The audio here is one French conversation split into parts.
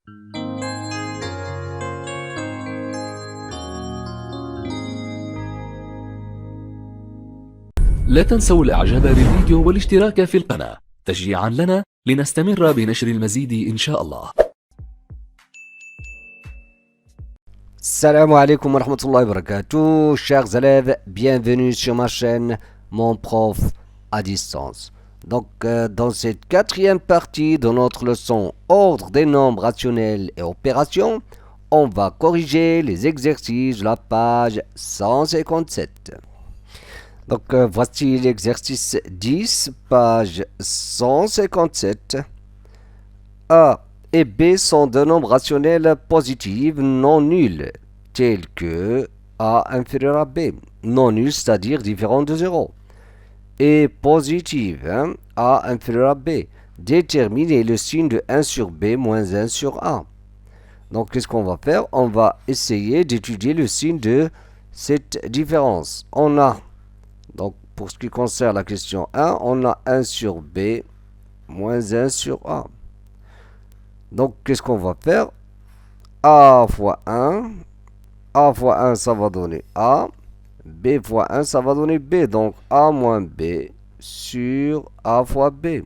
لا تنسوا الإعجاب بالفيديو والاشتراك في القناة تشجيعا لنا لنستمر بنشر المزيد إن شاء الله. Salam alaikum wa rahmatullahi wa barakatuh, chers élèves, bienvenue sur ma chaîne Mon Prof à distance. Donc, dans cette quatrième partie de notre leçon Ordre des nombres rationnels et opérations, on va corriger les exercices de la page 157. Donc, voici l'exercice 10, page 157. A et B sont deux nombres rationnels positifs non nuls, tels que A inférieur à B, non nuls, c'est-à-dire différents de 0, et positif, A inférieur à B. Déterminer le signe de 1 sur B moins 1 sur A. Donc, qu'est-ce qu'on va faire? On va essayer d'étudier le signe de cette différence. On a, donc pour ce qui concerne la question 1, on a 1 sur B moins 1 sur A. Donc, qu'est-ce qu'on va faire? A fois 1. A fois 1, ça va donner A. B fois 1, ça va donner B. Donc, A moins B sur A fois B.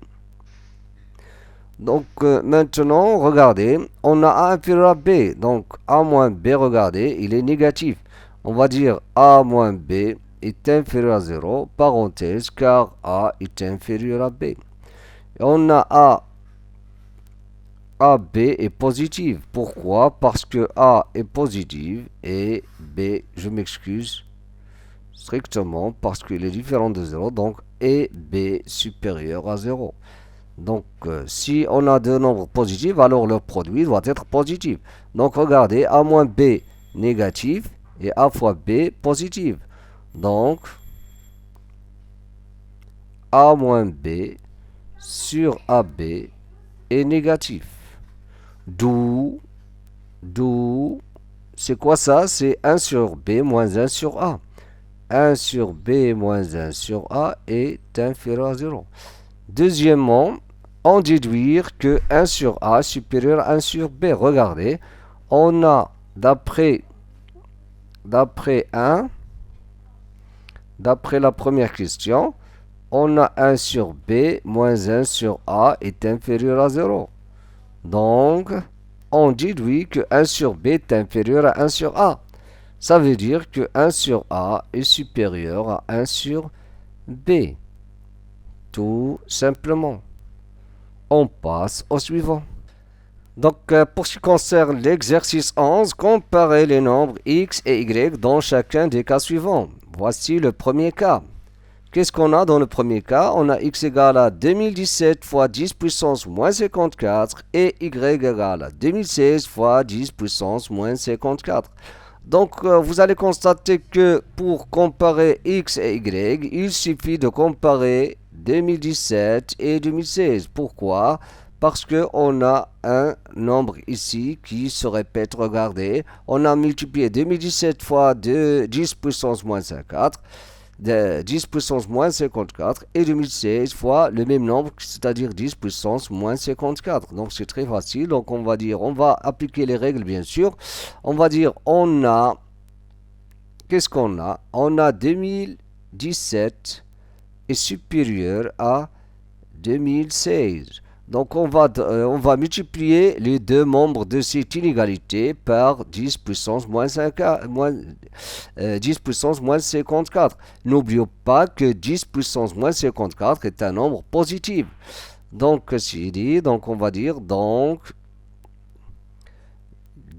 Donc, maintenant, regardez, on a A inférieur à B. Donc, A moins B, regardez, il est négatif. On va dire A moins B est inférieur à 0, parenthèse, car A est inférieur à B. Et on a AB est positive. Pourquoi? Parce que A est positive et B, je m'excuse, strictement parce qu'il est différent de 0. Donc, et B supérieur à 0. Donc, si on a deux nombres positifs, alors leur produit doit être positif. Donc, regardez, A moins B négatif et A fois B positif. Donc, A moins B sur AB est négatif. D'où, c'est quoi ça? C'est 1 sur B moins 1 sur A. 1 sur B moins 1 sur A est inférieur à 0. Deuxièmement, on déduit que 1 sur A est supérieur à 1 sur B. Regardez, on a d'après la première question, on a 1 sur B moins 1 sur A est inférieur à 0. Donc, on déduit que 1 sur B est inférieur à 1 sur A. Ça veut dire que 1 sur A est supérieur à 1 sur B. Tout simplement. On passe au suivant. Donc, pour ce qui concerne l'exercice 11, comparez les nombres x et y dans chacun des cas suivants. Voici le premier cas. Qu'est-ce qu'on a dans le premier cas? On a x égale à 2017 fois 10 puissance moins 54 et y égale à 2016 fois 10 puissance moins 54. Donc, vous allez constater que pour comparer x et y, il suffit de comparer 2017 et 2016. Pourquoi? Parce qu'on a un nombre ici qui se répète. Regardez, on a multiplié 2017 fois 10 puissance moins 54. De 10 puissance moins 54 et 2016 fois le même nombre, c'est-à-dire 10 puissance moins 54. Donc c'est très facile. Donc on va dire, on va appliquer les règles bien sûr. On va dire, on a, qu'est-ce qu'on a? On a 2017 est supérieur à 2016. Donc on va multiplier les deux membres de cette inégalité par 10 puissance moins 54. N'oublions pas que 10 puissance moins 54 est un nombre positif. Donc c'est dit, donc on va dire donc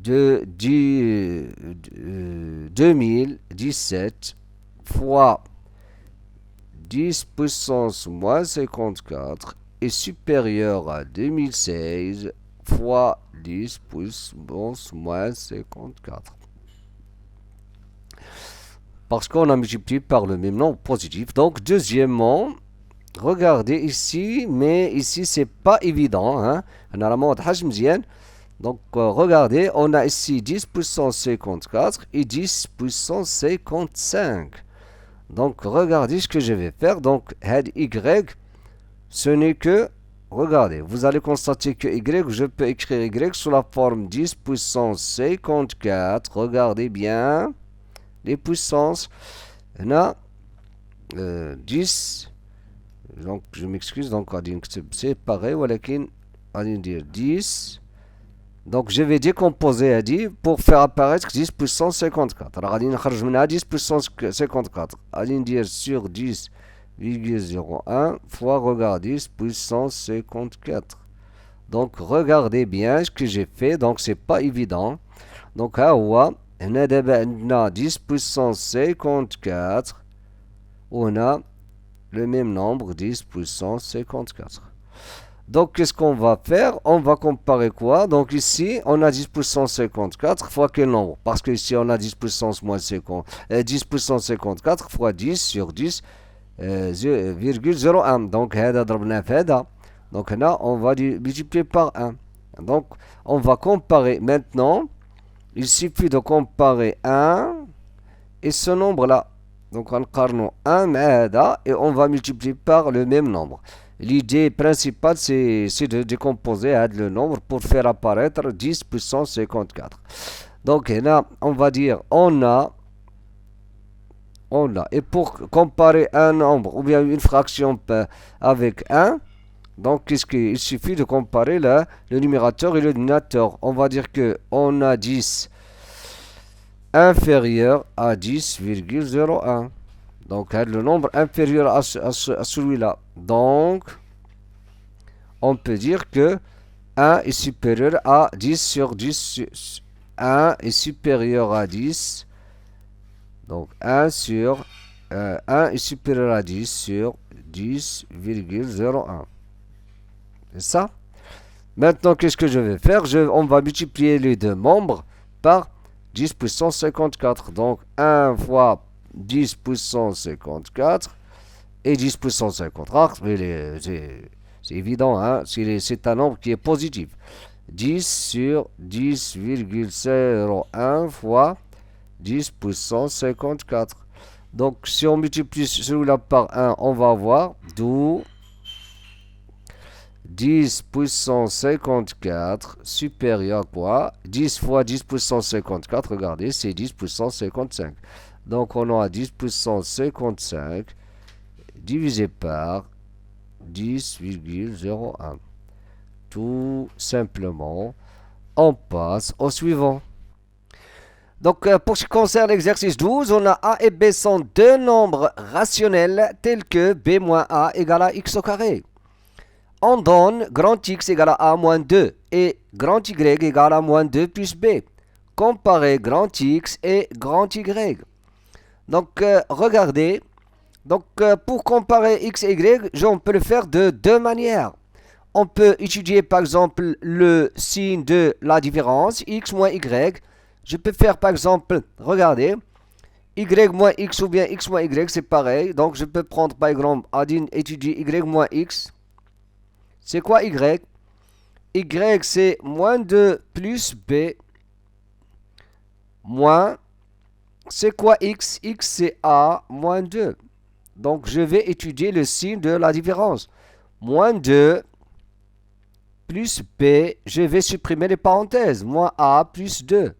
2017 fois 10 puissance moins 54 est supérieur à 2016 fois 10 puissance moins 54. Parce qu'on a multiplié par le même nombre positif. Donc, deuxièmement, regardez ici, mais ici, c'est pas évident. Donc, regardez, on a ici 10 puissance 54 et 10 puissance 55. Donc, regardez ce que je vais faire. Donc, head y, ce n'est que regardez, vous allez constater que y, je peux écrire y sous la forme 10 puissance 54. Regardez bien les puissances. On a 10. Donc, je m'excuse. Donc, c'est pareil. On va dire 10. Donc, je vais décomposer à 10 pour faire apparaître 10 puissance 54. Alors, on a 10 puissance 54. On va dire sur 10,01 fois, regardez, 10 puissance 54. Donc, regardez bien ce que j'ai fait. Donc, c'est pas évident. Donc, on a 10 puissance 54. On a le même nombre, 10 puissance 54. Donc, qu'est-ce qu'on va faire? On va comparer quoi? Donc, ici, on a 10 puissance 54 fois quel nombre? Parce que ici, on a 10 puissance moins 50, 10 puissance 54 fois 10 sur 10, 0,01. Donc, donc là, on va multiplier par 1. Donc, on va comparer maintenant. Il suffit de comparer 1 et ce nombre-là. Donc, on carne 1 et on va multiplier par le même nombre. L'idée principale, c'est de décomposer le nombre pour faire apparaître 10 puissance 54. Donc, là, on va dire, on a. Et pour comparer un nombre ou bien une fraction avec 1, donc, il suffit de comparer le numérateur et le dénominateur. On va dire que on a 10 inférieur à 10,01. Donc, le nombre inférieur à celui-là. Donc, on peut dire que 1 est supérieur à 10 sur 10. 1 est supérieur à 10. Donc, 1 est supérieur à 10 sur 10,01. C'est ça. Maintenant, qu'est-ce que je vais faire? On va multiplier les deux membres par 10 puissance 54. Donc, 1 fois 10 puissance 54 et 10 puissance 54. C'est évident, hein? C'est un nombre qui est positif. 10 sur 10,01 fois 10 puissance 54. Donc, si on multiplie celui-là par 1, on va avoir d'où 10 puissance 54 supérieur à quoi? 10 fois 10 puissance 54, regardez, c'est 10 puissance 55. Donc, on a 10 puissance 55 divisé par 10,01. Tout simplement, on passe au suivant. Donc, pour ce qui concerne l'exercice 12, on a A et B sont deux nombres rationnels tels que B moins A égale à x au carré. On donne grand X égale à A moins 2 et grand Y égale à moins 2 plus B. Comparez grand X et grand Y. Donc, regardez. Donc, pour comparer X et Y, on peut le faire de deux manières. On peut étudier par exemple le signe de la différence, X moins Y. Je peux faire par exemple, regardez, Y moins X ou bien X moins Y, c'est pareil. Donc, je peux prendre par exemple, étudier Y moins X. C'est quoi Y? Y, c'est moins 2 plus B. Moins, c'est quoi X? X, c'est A moins 2. Donc, je vais étudier le signe de la différence. Moins 2 plus B, je vais supprimer les parenthèses. Moins A plus 2.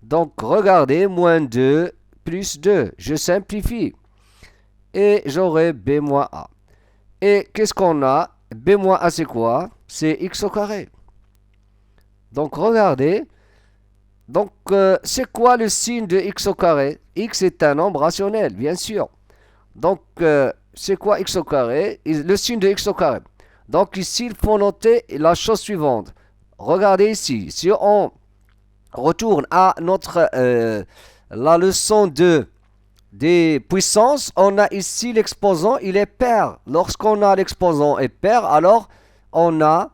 Donc, regardez, moins 2 plus 2. Je simplifie. Et j'aurai B moins A. Et qu'est-ce qu'on a? B moins A, c'est quoi? C'est x au carré. Donc, regardez. Donc, c'est quoi le signe de x au carré? X est un nombre rationnel, bien sûr. Donc, c'est quoi x au carré? Le signe de x au carré. Donc, ici, il faut noter la chose suivante. Regardez ici. Si on retourne à la leçon des puissances, on a ici l'exposant, il est pair. Lorsqu'on a l'exposant est pair, alors on a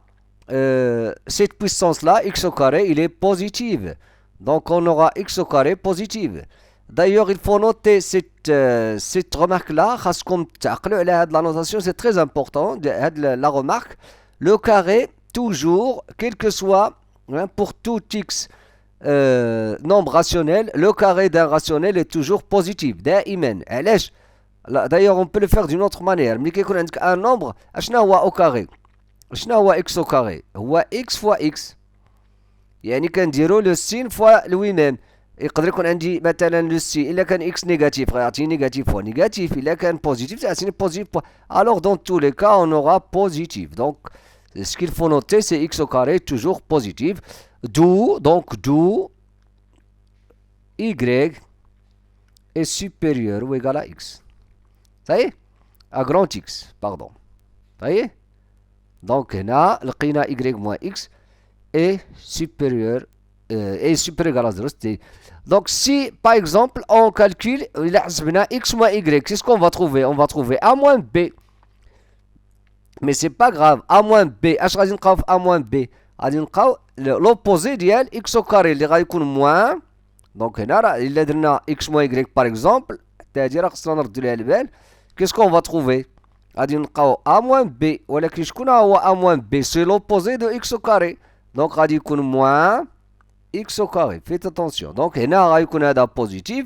cette puissance-là, x au carré, il est positive. Donc on aura x au carré positive. D'ailleurs, il faut noter cette remarque-là, la notation, c'est très important, la remarque. Le carré, toujours, quel que soit, pour tout x, nombre rationnel, le carré d'un rationnel est toujours positif. D'ailleurs, on peut le faire d'une autre manière. Un nombre, au carré. شنو هو x au carré؟ هو x fois x. يعني كنديرو لو سين فوا لوي ميم. يقدر يكون عندي مثلا لو سي الا كان اكس نيجاتيف غيعطيني نيجاتيف فوا نيجاتيف، الا كان بوزيتيف تعطيني بوزيتيف فوا. الوغ دون تو لي كا اون اورا بوزيتيف. دونك ce qu'il faut noter c'est x au carré toujours positif. D'où y est supérieur ou égal à x. Ça y est, à grand x, pardon. Ça y est. Donc هنا لقينا y moins x est supérieur égal à 0. Donc si par exemple on calcule x moins y, c'est ce qu'on va trouver. On va trouver a moins b. Mais c'est pas grave. a moins b. اش غادي نلقاو في a moins b؟ غادي نلقاو l'opposé ديال x au carré اللي غيكون موان. دونك هنا راه الا درنا x moins y par exemple حتى هادي راه خصنا نردو ليها البال. qu'est-ce qu'on va trouver؟ غادي نلقاو a moins b. ولكن شكون هو a moins b؟ c'est l'opposé de x au carré. دونك غادي يكون موان x au carré. Faites attention. Donc هنا غيكون هذا positif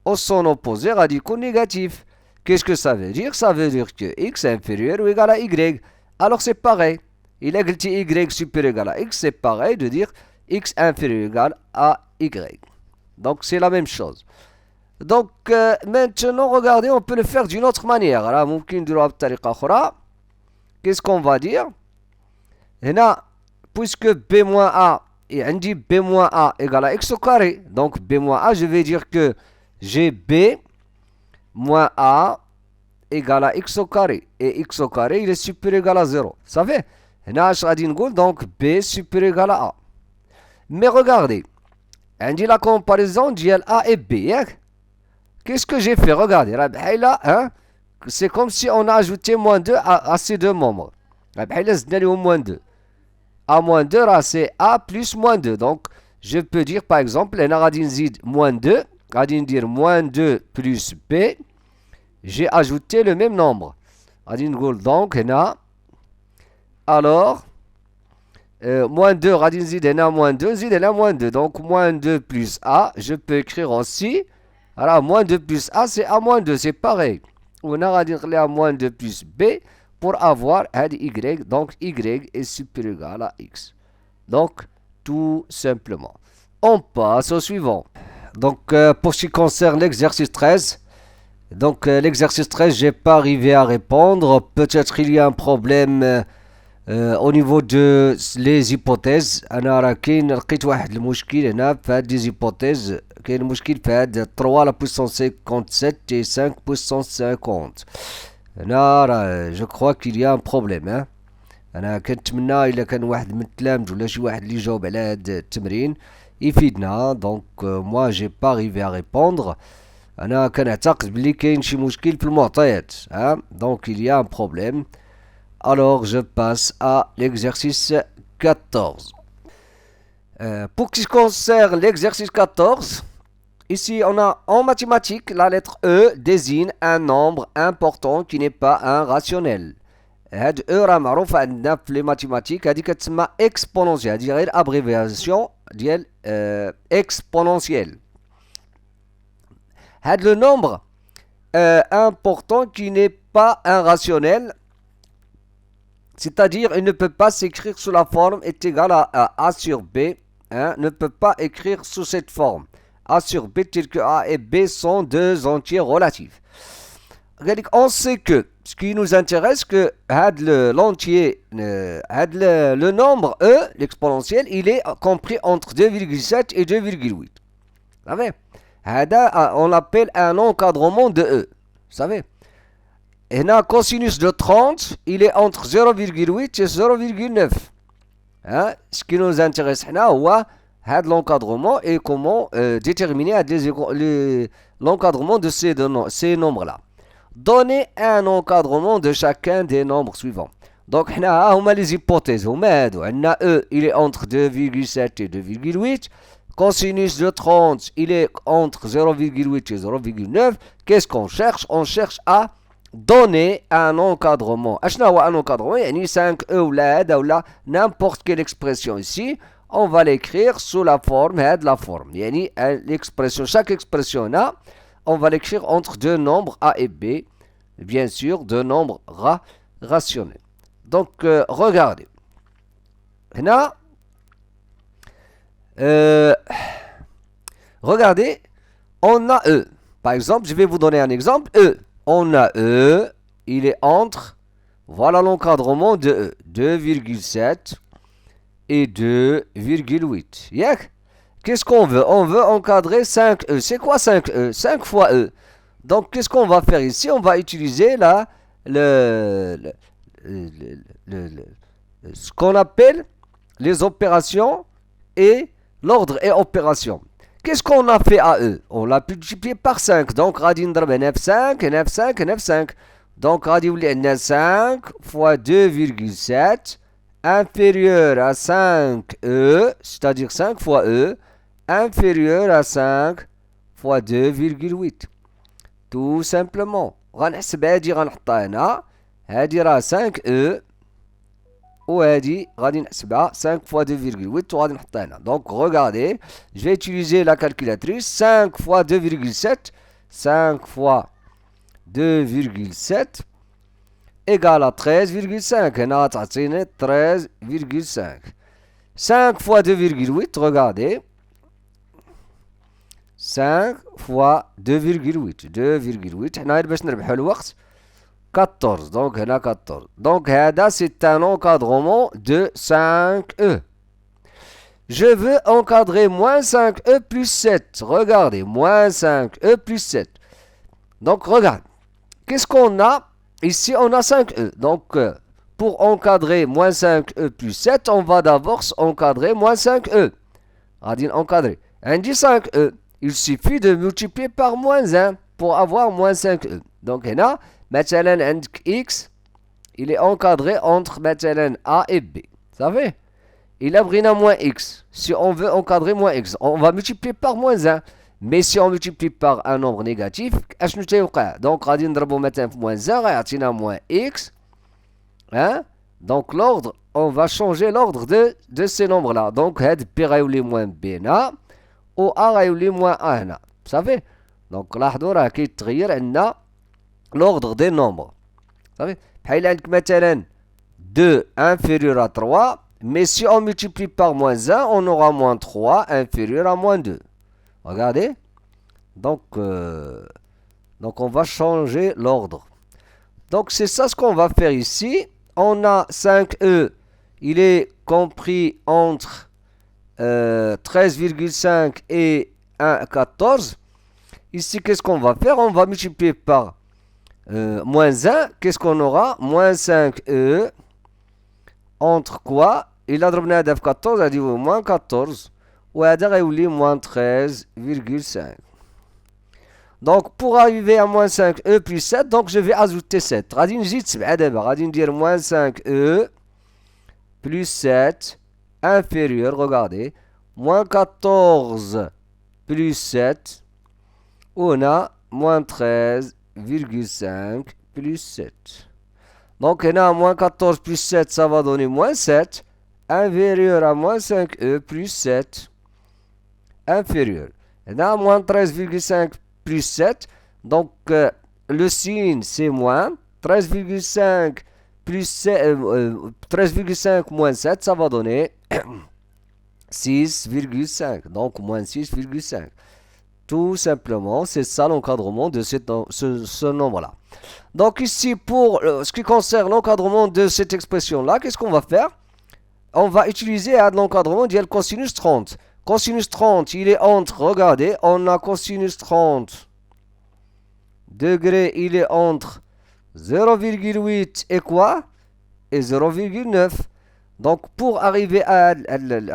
au son opposé غادي يكون négatif. Qu'est-ce que ça veut dire? Ça veut dire que x est inférieur ou égal à y. Alors c'est pareil. Il a dit y supérieur ou égal à x, c'est pareil de dire x inférieur ou égal à y. Donc c'est la même chose. Donc maintenant regardez, on peut le faire d'une autre manière. Alors ممكن نديروها بطريقة أخرى. Qu'est-ce qu'on va dire? هنا puisque b moins a et عندي b moins a égale à x au carré. Donc b moins a, je vais dire que j'ai b moins a égale à x au carré. Et x au carré, il est supérieur ou égal à 0. Vous savez? هنا اش غادي نقول donc b supérieur ou égal à a. Mais regardez, عندي la comparaison ديال a et b ياك. Qu'est-ce que j'ai fait? Regardez, راه بحال hein? C'est comme si on a ajouté moins 2 à ces deux membres. راه بحال زدنا لهم moins 2. a moins 2 c'est a plus moins 2. Donc je peux dire par exemple هنا غادي نزيد moins 2 غادي ندير moins 2 plus b. J'ai ajouté le même nombre. غادي نقول donc هنا alors moins 2 غادي نزيد هنا moins 2 نزيد هنا moins 2. Donc moins 2 plus a, je peux écrire aussi alors moins 2 plus a c'est a moins 2, c'est pareil. وهنا غادي نخليها moins 2 plus b pour avoir y. Donc y est supérieur ou égal à x. Donc tout simplement. On passe au suivant. Donc pour ce qui concerne l'exercice 13, donc l'exercice 13, j'ai pas arrivé à répondre. Peut-être il y a un problème au niveau de les hypothèses. انا راه كاين لقيت واحد المشكل هنا في هاد لي hypothèses. كاين مشكل في هاد 3 à la puissance 57 et 5 puissance 50. هنا راه جو كخوا كيل يا ان بروبليم. انا كنتمنى الا كان واحد من التلامذ ولا شي واحد اللي يجاوب على هاد التمرين يفيدنا. دونك moi j'ai pas arrivé à répondre. انا كنعتقد بلي كاين شي مشكل في المعطيات. دونك il y a un problème. Alors je passe à l'exercice 14. Pour ce qui concerne l'exercice 14, ici on a en mathématiques la lettre E désigne un nombre important qui n'est pas un rationnel. هاد E راه معروفة عندنا في لي ماتيماتيك. هادي كتسمى exponentielle. هادي غير abréviation ديال exponentielle. هاد le nombre important qui n'est pas un rationnel, c'est-à-dire il ne peut pas s'écrire sous la forme est égal à a sur b, ne peut pas écrire sous cette forme. A sur b tel que a et b sont deux entiers relatifs. On sait que ce qui nous intéresse que l'entier, le nombre e, l'exponentiel, il est compris entre 2,7 et 2,8. Vous savez, on l'appelle un encadrement de e. Vous savez, et un cosinus de 30, il est entre 0,8 et 0,9. Ce qui nous intéresse, c'est l'encadrement et comment déterminer l'encadrement de ces nombres-là. Donner un encadrement de chacun des nombres suivants. Donc, on a les hypothèses. On a E, il est entre 2,7 et 2,8. Cosinus de 30, il est entre 0,8 et 0,9. Qu'est-ce qu'on cherche? On cherche à donner un encadrement. Un encadrement, il y a 5E ou la n'importe quelle expression ici. On va l'écrire sous la forme, la forme. L'expression, chaque expression là, on va l'écrire entre deux nombres A et B. Bien sûr, deux nombres rationnels. Donc, regardez. Là, regardez, on a E. Par exemple, je vais vous donner un exemple. E. On a E, il est entre, voilà l'encadrement de E, 2,7 et 2,8. Yak. Qu'est-ce qu'on veut? On veut encadrer 5E. C'est quoi 5E? 5 fois E. Donc, qu'est-ce qu'on va faire ici? On va utiliser là, ce qu'on appelle les opérations et l'ordre et opération. Qu'est-ce qu'on a fait à E? On l'a multiplié par 5. Donc, radin drab F5, F5, F5. Donc, radin 5 fois 2,7 inférieur à 5E, c'est-à-dire 5 fois E, inférieur à 5 fois 2,8. Tout simplement. غنحسب هادي غنحطها هنا. هادي راه 5E وهادي غادي نحسبها 5 fois 2,8 وغادي نحطها هنا. Donc regardez, je vais utiliser la calculatrice. 5 fois 2,7, 5 fois 2,7 égale à 13,5. هنا غتعطيني 13,5. 5 fois 2,8, regardez. 5 fois 2,8. 2,8. حنا غير باش نربحو الوقت 14. Donc هنا 14. Donc هذا c'est un encadrement de 5E. Je veux encadrer moins 5E plus 7. Regardez, moins 5E plus 7. Donc regarde. Qu'est-ce qu'on a? Ici on a 5E. Donc pour encadrer moins 5E plus 7, on va d'abord encadrer moins 5E. غادي encadrer. On dit 5E. Il suffit de multiplier par moins 1 pour avoir moins 5E. Donc هنا مثلا عندك X, il est encadré entre مثلا A et B. Vous savez? Il a بغينا moins X. Si on veut encadrer moins X, on va multiplier par moins 1. Mais si on multiplie par un nombre négatif, اشنو تيوقع؟ Donc غادي نضربو مثلا في moins 1 غيعطينا moins X. Hein? Donc l'ordre, on va changer l'ordre de ces nombres-là. Donc هاد B غيولي moins B هنا و A غيولي moins A هنا. Vous savez? Donc لاحظوا راه كيتغير عندنا l'ordre des nombres. Vous savez? بحال عندك مثلا 2 inférieur à 3, mais si on multiplie par moins 1, on aura moins 3 inférieur à moins 2. Regardez. Donc on va changer l'ordre. Donc c'est ça ce qu'on va faire ici. On a 5E, il est compris entre 13,5 et 1,14. Ici, qu'est-ce qu'on va faire? On va multiplier par moins 1. Qu'est-ce qu'on aura? Moins 5E entre quoi? Il a ضربنا هذا في 14, a dit moins 14. وهذا غيولي moins 13,5. Donc pour arriver à moins 5E plus 7, donc je vais ajouter 7. غادي نزيد 7 دابا. غادي ندير moins 5E plus 7 inférieur, regardez, moins 14 plus 7. On a moins 13,5 plus 7. Donc on a moins 14 plus 7, ça va donner moins 7. Inférieur à moins 5E plus 7. Inférieur. On a moins 13,5 plus 7. Donc le signe c'est moins. 13,5 plus 13,5 moins 7, ça va donner 6,5. Donc moins 6,5. Tout simplement, c'est ça l'encadrement de ce nombre-là. Donc ici, pour ce qui concerne l'encadrement de cette expression-là, qu'est-ce qu'on va faire? On va utiliser l'encadrement de cosinus 30. Cosinus 30, il est entre, regardez, on a cosinus 30 degrés, il est entre 0,8 et quoi? Et 0,9. Donc pour arriver à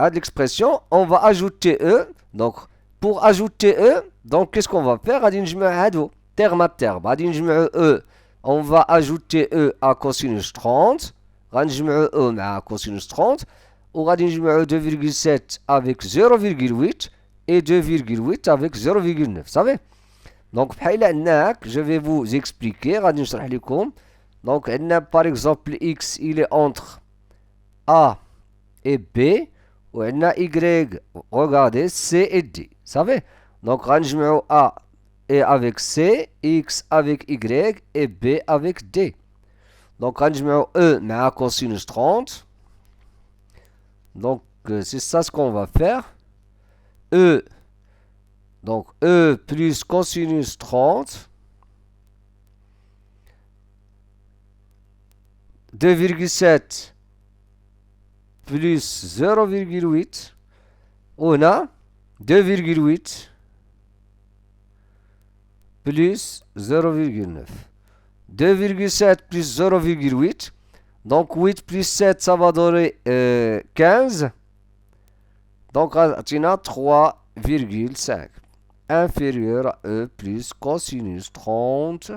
l'expression, on va ajouter E. Donc pour ajouter E, donc qu'est-ce qu'on va faire? غادي نجمع هادو terme à terme. غادي نجمع E. On va ajouter E à cosinus 30. غنجمع E مع cosinus 30. وغادي نجمع 2,7 avec 0,8 et 2,8 avec 0,9. Vous savez? Donc بحال عندنا هاك, je vais vous expliquer. غادي نشرح لكم. Donc عندنا par exemple X, il est entre A et B. وعندنا Y, regardez, C et D. Vous savez? Donc غنجمعوا A et avec C, X avec Y et B avec D. Donc, E mais cosinus 30. Donc, c'est ça ce qu'on va faire. E, donc E plus cosinus 30. 2,7 plus 0,8. On a 2,8 plus 0,9. 2,7 plus 0,8. Donc 8 plus 7, ça va donner 15. Donc on a 3,5. Inférieur à E plus cosinus 30.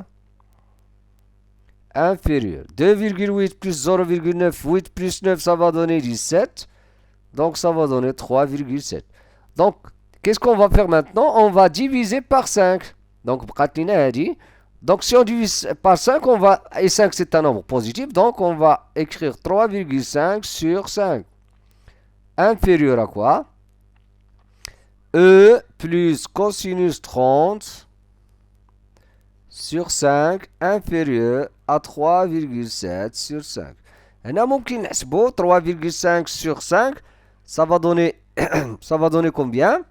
Inférieur. 2,8 plus 0,9. 8 plus 9, ça va donner 17. Donc ça va donner 3,7. Donc, qu'est-ce qu'on va faire maintenant? On va diviser par 5. Donc, donc si on divise par 5, on va, et 5 c'est un nombre positif, donc on va écrire 3,5 sur 5. Inférieur à quoi? E plus cosinus 30 sur 5 inférieur à 3,7 sur 5. هنا ممكن نحسبه 3,5 sur 5, ça va donner combien?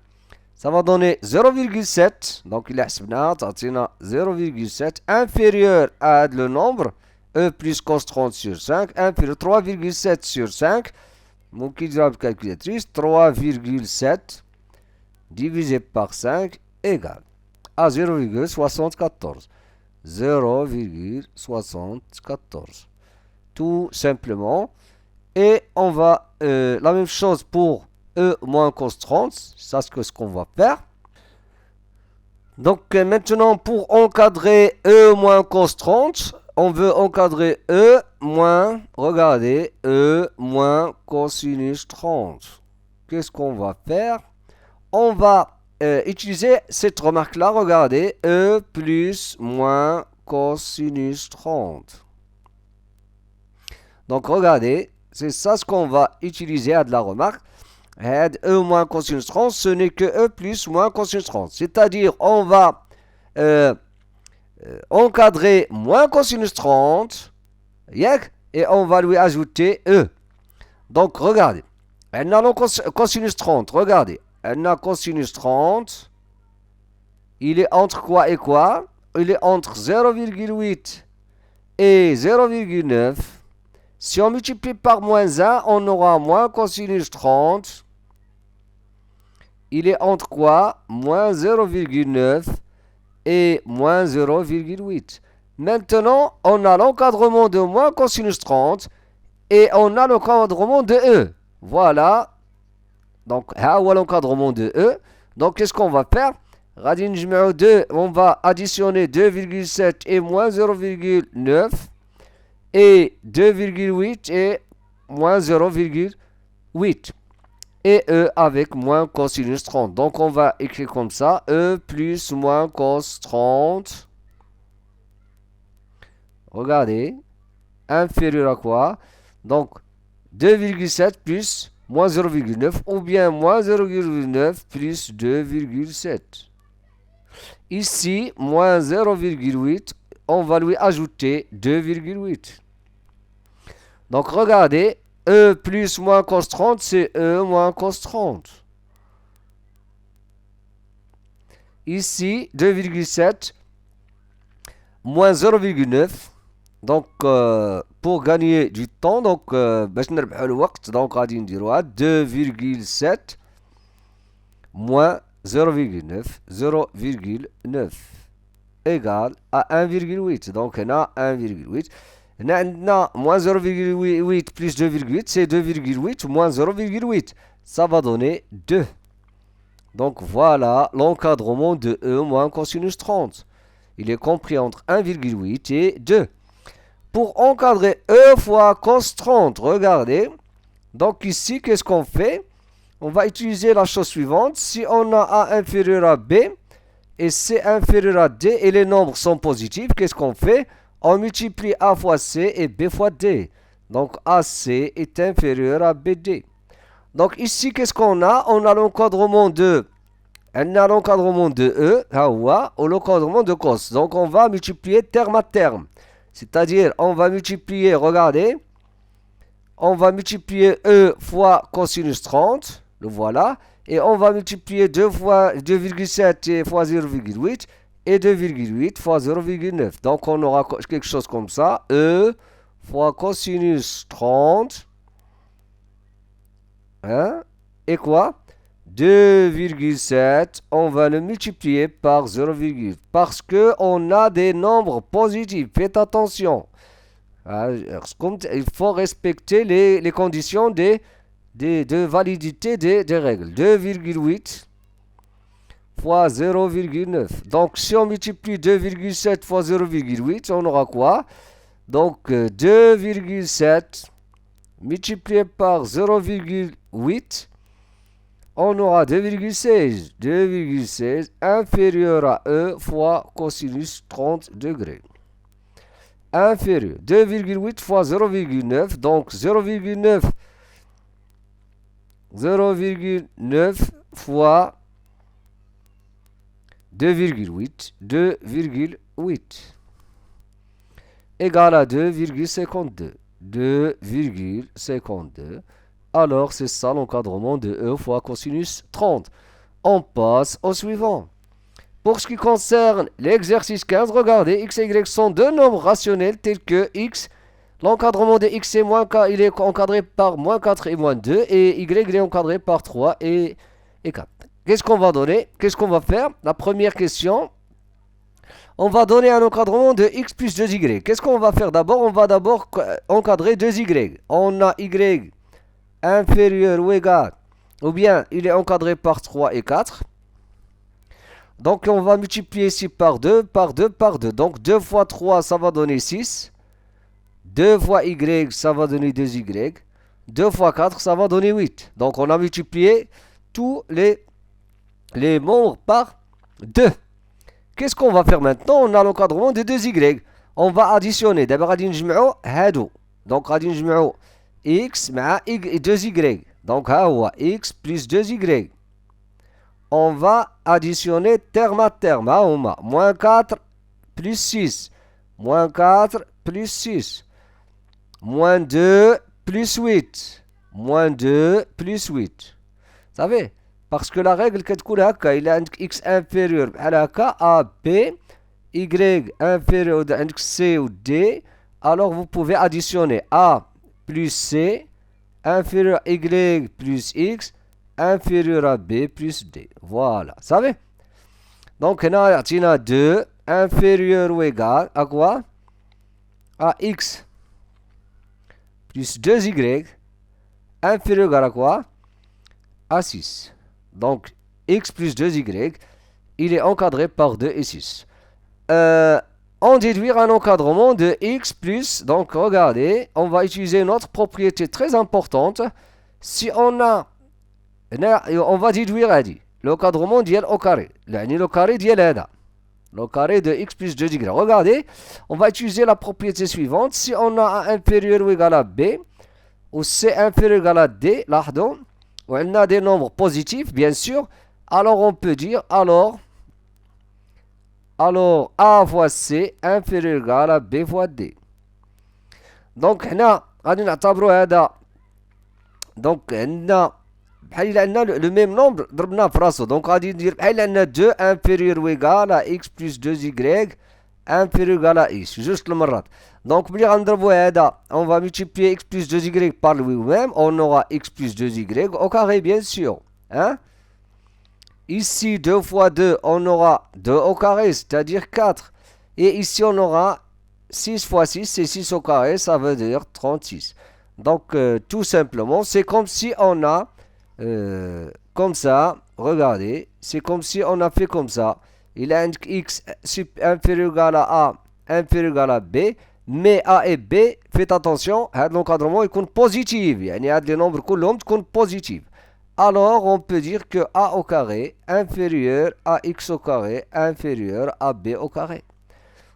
Ça va donner 0,7. Donc il a حسبنا تعطينا 0,7 inférieur à le nombre E plus cos 30 sur 5 inférieur 3,7 sur 5. ممكن نجرب بالكالكولاتريس 3,7 divisé par 5 égale à 0,74. 0,74. Tout simplement. Et on va la même chose pour E moins cos 30. Ça, c'est ce qu'on va faire. Donc maintenant, pour encadrer E moins cos 30, on veut encadrer E moins, regardez, E moins cosinus 30. Qu'est-ce qu'on va faire? On va utiliser cette remarque-là, regardez, E plus moins cosinus 30. Donc regardez, c'est ça ce qu'on va utiliser à de la remarque. E moins cosinus 30, ce n'est que E plus moins cosinus 30. C'est-à-dire, on va encadrer moins cosinus 30, et on va lui ajouter E. Donc regardez, on a cosinus 30, regardez. On a cosinus 30, il est entre quoi et quoi? Il est entre 0,8 et 0,9. Si on multiplie par moins 1, on aura moins cosinus 30. Il est entre quoi? Moins 0,9 et moins 0,8. Maintenant, on a l'encadrement de moins cosinus 30 et on a l'encadrement de E. Voilà. Donc, l'encadrement de E. Donc, qu'est-ce qu'on va faire? On va additionner 2,7 et moins 0,9 et 2,8 et moins 0,8. Et E avec moins cosinus 30. Donc, on va écrire comme ça. E plus moins cos 30. Regardez. Inférieur à quoi? Donc, 2,7 plus moins 0,9 ou bien moins 0,9 plus 2,7. Ici, moins 0,8, on va lui ajouter 2,8. Donc, regardez, E plus moins cos 30, c'est E moins cos 30. Ici, 2,7 moins 0,9. Donc, pour gagner du temps, donc, باش نربحوا الوقت, donc غادي نديروها 2,7 moins 0,9 égale à 1,8. Donc, on a 1,8. On moins 0,8 plus 2,8, c'est 2,8 moins 0,8. Ça va donner 2. Donc, voilà l'encadrement de E moins cosinus 30. Il est compris entre 1,8 et 2. Pour encadrer E fois cos 30, regardez. Donc ici, qu'est-ce qu'on fait? On va utiliser la chose suivante. Si on a A inférieur à B et C inférieur à D et les nombres sont positifs, qu'est-ce qu'on fait? On multiplie A fois C et B fois D. Donc AC est inférieur à BD. Donc ici, qu'est-ce qu'on a? On a l'encadrement de E, ou l'encadrement de cos. Donc on va multiplier terme à terme. C'est-à-dire, on va multiplier, regardez, on va multiplier E fois cosinus 30, le voilà, et on va multiplier 2 fois 2,7 fois 0,8 et 2,8 fois 0,9. Donc on aura quelque chose comme ça, E fois cosinus 30, hein, et quoi 2,7, on va le multiplier par 0,8 parce qu'on a des nombres positifs. Faites attention. Il faut respecter les conditions de validité des règles. 2,8 fois 0,9. Donc, si on multiplie 2,7 fois 0,8, on aura quoi? Donc, 2,7 multiplié par 0,8, on aura 2,16. 2,16 inférieur à E fois cosinus 30 degrés. Inférieur. 2,8 fois 0,9. Donc 0,9 fois 2,8. 2,8 égale à 2,52. 2,52. Alors, c'est ça l'encadrement de E fois cosinus 30. On passe au suivant. Pour ce qui concerne l'exercice 15, regardez, x et y sont deux nombres rationnels tels que x. L'encadrement de x est moins 4, il est encadré par moins 4 et moins 2. Et y, il est encadré par 3 et 4. Qu'est-ce qu'on va donner? Qu'est-ce qu'on va faire? La première question, on va donner un encadrement de x plus 2y. Qu'est-ce qu'on va faire d'abord? On va d'abord encadrer 2y. On a y inférieur ou égal, ou bien il est encadré par 3 et 4. Donc on va multiplier ici par 2, par 2, par 2. Donc 2 fois 3, ça va donner 6. 2 fois y, ça va donner 2y. 2 fois 4, ça va donner 8. Donc on a multiplié tous les membres par 2. Qu'est-ce qu'on va faire maintenant? On a l'encadrement de 2y. On va additionner. D'abord, غادي نجمعوا هادو. Donc غادي نجمعوا x مع 2y. Donc ها هو x plus 2y. On va additionner terme à terme. ها هما moins 4 plus 6. Moins 4 plus 6. Moins 2 plus 8. Moins 2 plus 8. Vous savez? Parce que la règle كتكون هكا. Il a x inférieur بحال هكا a b, y inférieur عندك c ou d. Alors vous pouvez additionner a plus c inférieur à y plus x inférieur à b plus d. Voilà. Vous savez? Donc هنا يعطينا 2 inférieur ou égal à quoi? À x plus 2y inférieur à quoi? À 6. Donc, x plus 2y, il est encadré par 2 et 6. On déduire un encadrement de x plus, donc regardez, on va utiliser une autre propriété très importante. Si on va déduire l'encadrement d'IL au carré. Le carré d'IL هذا. Le carré de x plus 2y. Regardez, on va utiliser la propriété suivante. Si on a A inférieur ou égal à b, ou c inférieur ou égal à d, لاحظوا, on a des nombres positifs, bien sûr, alors on peut dire, alors A fois C inférieur ou égal à B fois D. Donc, هنا غادي نعتبروا هذا. Donc, عندنا بحال إلا عندنا le même nombre ضربناه في راسو. Donc, غادي ندير بحال إلا عندنا 2 inférieur ou égal à x plus 2y inférieur ou égal à x. Juste المرات. Donc, ملي غنضربوا هذا, on va multiplier x plus 2y par lui-même. On aura x plus 2y au carré, bien sûr. Hein? Ici, 2 fois 2, on aura 2 au carré, c'est-à-dire 4. Et ici, on aura 6 fois 6, c'est 6 au carré, ça veut dire 36. Donc, tout simplement, c'est comme si on a, comme ça, regardez, c'est comme si on a fait comme ça. Il a un x inférieur ou égal à A, inférieur ou égal à B, mais A et B, faites attention, l'encadrement est positif. Il y a des nombres كلهم تكون positifs. Alors, on peut dire que A au carré inférieur à x au carré inférieur à B au carré.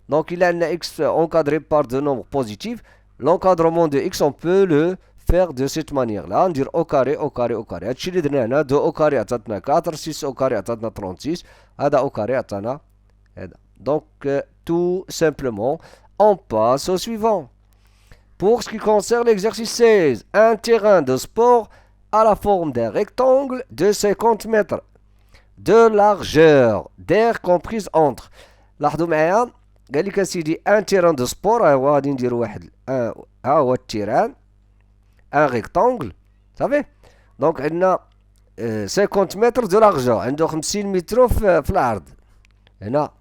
Donc, il y a un x encadré par deux nombres positifs. L'encadrement de x, on peut le faire de cette manière-là. On dit au carré, au carré, au carré. هادشي اللي درنا هنا 2 au carré عطاتنا 4, 6 au carré عطاتنا 36. هذا au carré عطانا هذا. Donc, tout simplement, On passe au suivant. Pour ce qui concerne l'exercice 16, un terrain de sport à la forme d'un rectangle de 50 mètres de largeur d'air comprise entre. لاحظوا معايا قال لك اسيدي ان تيران دو سبور. ها هو غادي نديرو واحد ها هو التيران ان ريكتانغل صافي. دونك عندنا 50 متر دو لارجور، عنده 50 متر في العرض هنا.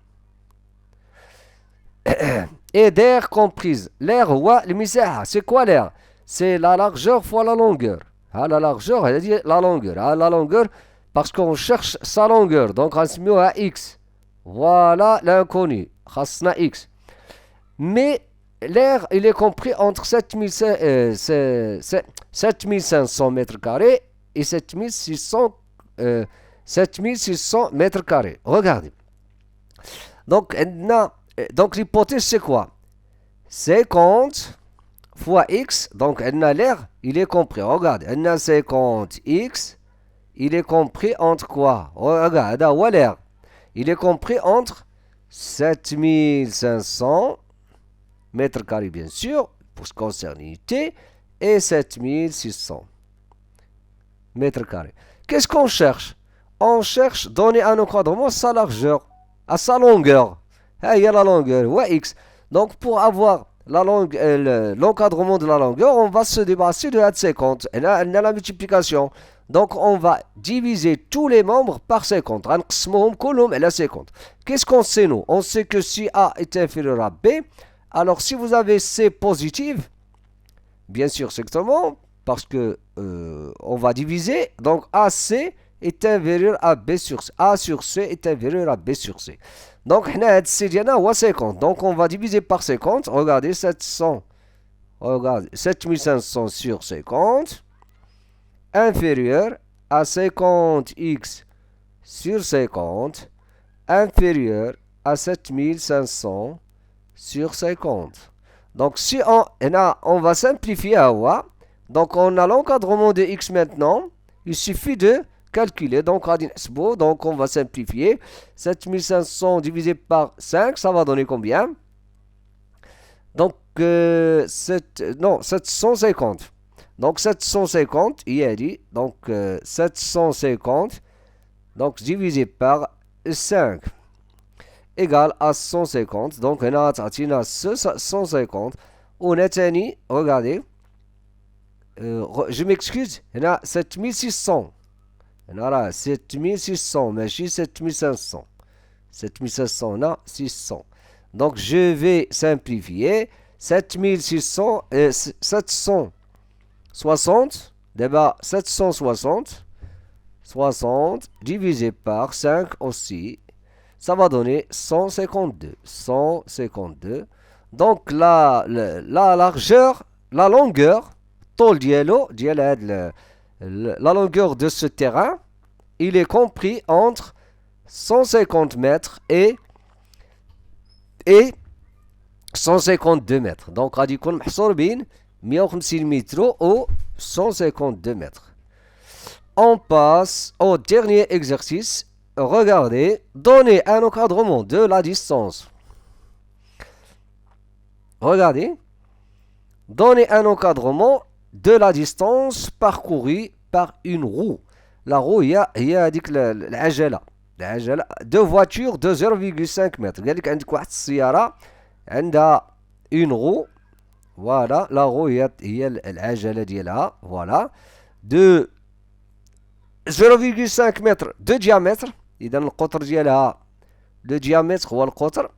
et d'air comprise. L'air هو المساحة. c'est quoi l'air? c'est la largeur fois la longueur. ها la largeur هذه la longueur. ها la longueur parce qu'on cherche sa longueur donc غنسميوها x. Voilà l'inconnu. خاصنا x. Mais l'air il est compris entre 7500 mètres carrés et 7600 mètres carrés. Regardez. Donc, l'hypothèse c'est quoi? 50 fois x. Donc l'air il est compris. Regardez. 50x il est compris entre quoi? Regarde, l'air il est compris entre 7500 mètres carrés bien sûr pour ce qui concerne l'unité et 7600 mètres carrés. Qu'est-ce qu'on cherche? On cherche donner un encadrement à sa largeur, à sa longueur. Il y a la longueur, ouais, x. Donc pour avoir l'encadrement de la longueur, on va se débarrasser de la 50. Et là, on a la multiplication. Donc on va diviser tous les membres par 50. Qu'est-ce qu'on sait nous? On sait que si A est inférieur à B, alors si vous avez C positive, bien sûr sectement, parce que on va diviser, donc AC est inférieur à B sur C. A sur C est inférieur à B sur C. Donc C diana ou 50. Donc on va diviser par 50. Regardez 700. Regardez 7500 sur 50 inférieur à 50x sur 50 inférieur à 7500 sur 50. Donc si on va simplifier donc on a l'encadrement de x maintenant, il suffit de calculer. Donc on va simplifier. 7500 divisé par 5, ça va donner combien? Donc 750. Donc 750, il y a dit, donc 750, donc divisé par 5, égale à 150. Donc on a 150. On a tenu, regardez, je m'excuse, on a 7600. On a 7600, mais je 7500. 7500, on a 600. Donc je vais simplifier. 7600, 760, d'abord 760, 60 divisé par 5 aussi, ça va donner 152. 152. Donc la largeur, la longueur, la longueur de ce terrain, il est compris entre 150 mètres et 152 mètres. Donc, غادي يكون محصور بين 150 متر ou 152 mètres. On passe au dernier exercice. Regardez, donnez un encadrement de la distance. Regardez, donnez un encadrement de la distance parcourue par une roue. La roue, هي هذيك العجلة. Deux voitures de 0,5 mètres. قال لك عندك واحد السيارة عندها une roue. Voilà, la roue هي العجلة ديالها. Voilà. De 0,5 mètres de diamètre. إذا القطر ديالها le diamètre هو القطر.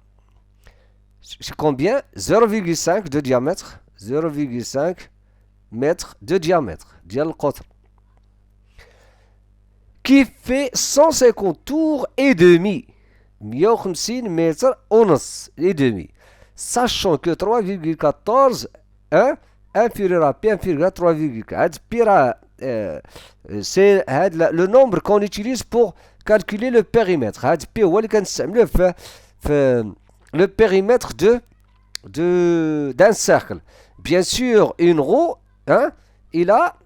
C'est combien? 0,5 de diamètre. 0,5 mètres de diamètre ديال القطر. Qui fait 150 tours et demi. 150 mètres ونص et demi. Sachant que 3,14 inférieur à P inférieur à 3,4. C'est le nombre qu'on utilise pour calculer le périmètre. P هو اللي كنستعملوه في le périmètre d'un cercle. Bien sûr, une roue, il a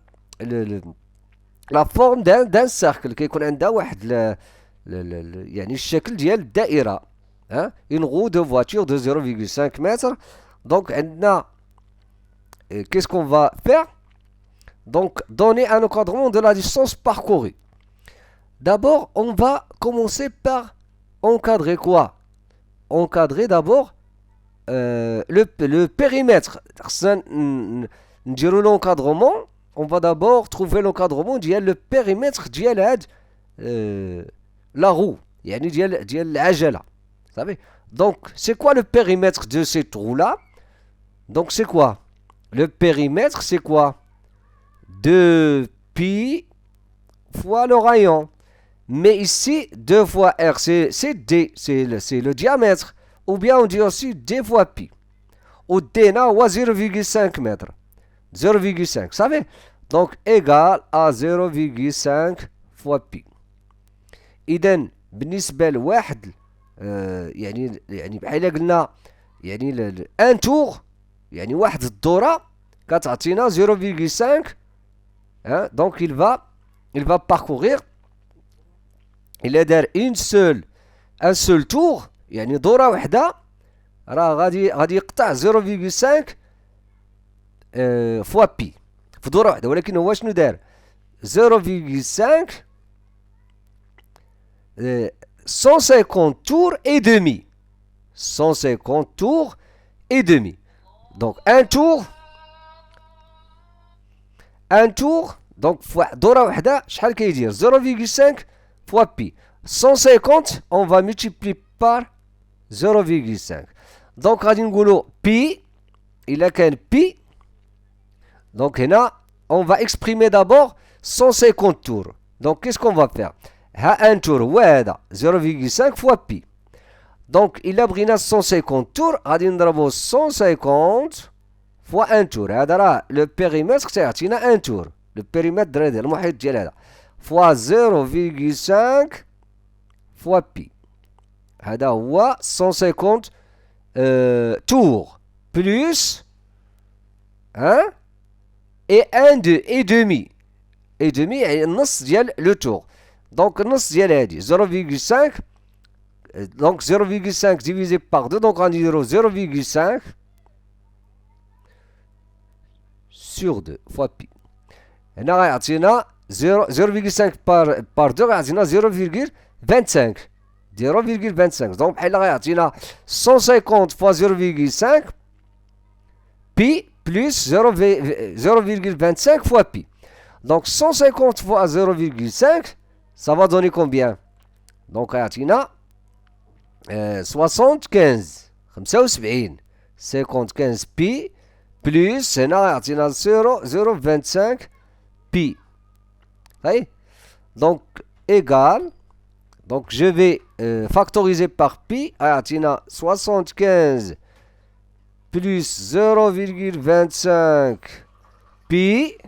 la forme d'un cercle. كيكون عندها واحد يعني الشكل ديال الدائرة. Une roue de voiture de 0,5 mètres Donc, qu'est-ce qu'on va faire? Donc, donner un encadrement de la distance parcourue. D'abord, on va commencer par encadrer quoi? Encadrer d'abord le périmètre. L'encadrement, on va d'abord trouver l'encadrement le périmètre la roue. Vous savez? Donc, c'est quoi le périmètre de cette roue-là? Donc, c'est quoi? Le périmètre, c'est quoi? 2pi fois le rayon. Mais ici, 2 fois r, c'est d, c'est le diamètre. Ou bien on dit aussi d fois pi. Ou d na 0,5 mètres. 0,5, vous savez? Donc, égal à 0,5 fois pi. إذن بالنسبة لواحد يعني بحال قلنا يعني ان تور يعني واحد الدورة كتعطينا 0,5. Donc il va parcourir, il a دار un seul tour يعني دورة وحدة راه غادي يقطع 0,5 فوا بي في دورة وحدة. ولكن هو شنو دار 0,5 150 tours et demi. 150 tours et demi. Donc un tour, donc دورة وحدة شحال كيدير 0,5 fois pi. 150 on va multiplier par 0,5. Donc غادي نقولوا pi إلا كان pi. Donc هنا on va exprimer d'abord 150 tours. Donc qu'est-ce qu'on va faire? un tour هو هذا 0,5 fois pi. Donc إلا بغينا 150 tours غادي نضربو 150 fois un tour. هذا راه لو بيريمتر تيعطينا un tour. لو بيريمتر ديال المحيط ديال هذا fois 0,5 fois pi. هذا هو 150 tours plus et demi. Et demi يعني النص ديال لو tour. Donc النص ديال هادي 0,5. Donc 0,5 divisé par 2. Donc on dit 0,5 sur 2 fois pi. هنا غيعطينا 0,5 par 2 غيعطينا 0,25. 0,25. Donc بحال غيعطينا 150 fois 0,5 pi plus 0,25 fois pi. Donc 150 fois 0,5 ça va donner combien? Donc غيعطينا 75 55 pi plus هنا غيعطينا 0,25 pi. Donc égal, donc je vais factoriser par pi. غيعطينا 75 plus 0,25 pi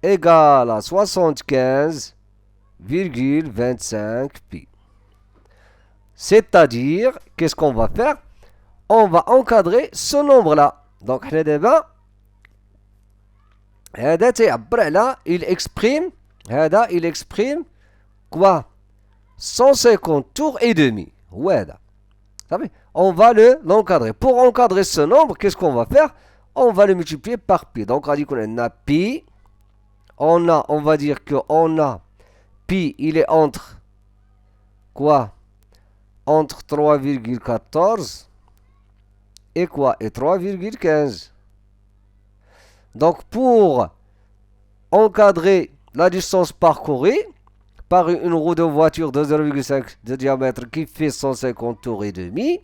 égale à 75,25 pi. C'est-à-dire, qu'est-ce qu'on va faire? On va encadrer ce nombre-là. Donc, il exprime quoi? 150 tours et demi. On va l'encadrer. Pour encadrer ce nombre, qu'est-ce qu'on va faire? On va le multiplier par pi. Donc, on dit qu'on a pi. On va dire qu'on a pi, il est entre quoi? Entre 3,14 et quoi? Et 3,15. Donc pour encadrer la distance parcourue par une roue de voiture de 0,5 de diamètre qui fait 150 tours et demi,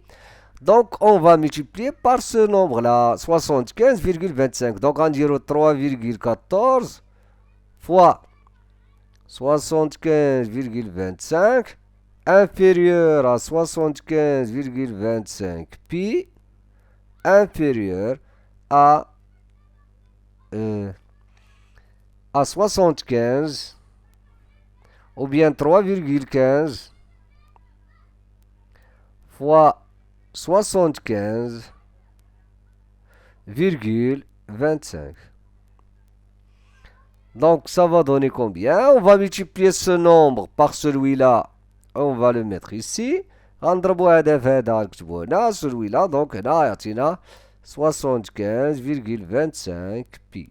donc on va multiplier par ce nombre-là, 75,25. Donc on dirait 3,14 fois 75,25 inférieur à 75,25 pi inférieur à 75 ou bien 3,15 fois 75,25. Donc ça va donner combien? On va multiplier ce nombre par celui-là. On va le mettre ici. غنضربو هذا في هذا نكتبو هنا celui-là دونك هنا يعطينا 75,25 pi.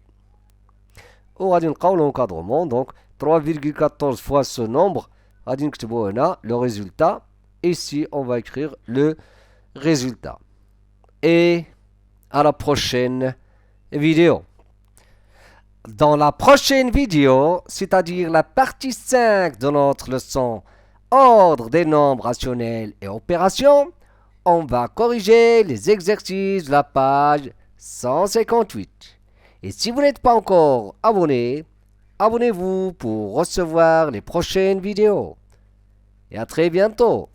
وغادي نلقاو l'encadrement donc 3,14 fois ce nombre غادي نكتبو هنا le résultat. Ici on va écrire le résultat. Et à la prochaine vidéo. Dans la prochaine vidéo, c'est-à-dire la partie 5 de notre leçon ordre des nombres rationnels et opérations, on va corriger les exercices de la page 158. Et si vous n'êtes pas encore abonné, abonnez-vous pour recevoir les prochaines vidéos. Et à très bientôt.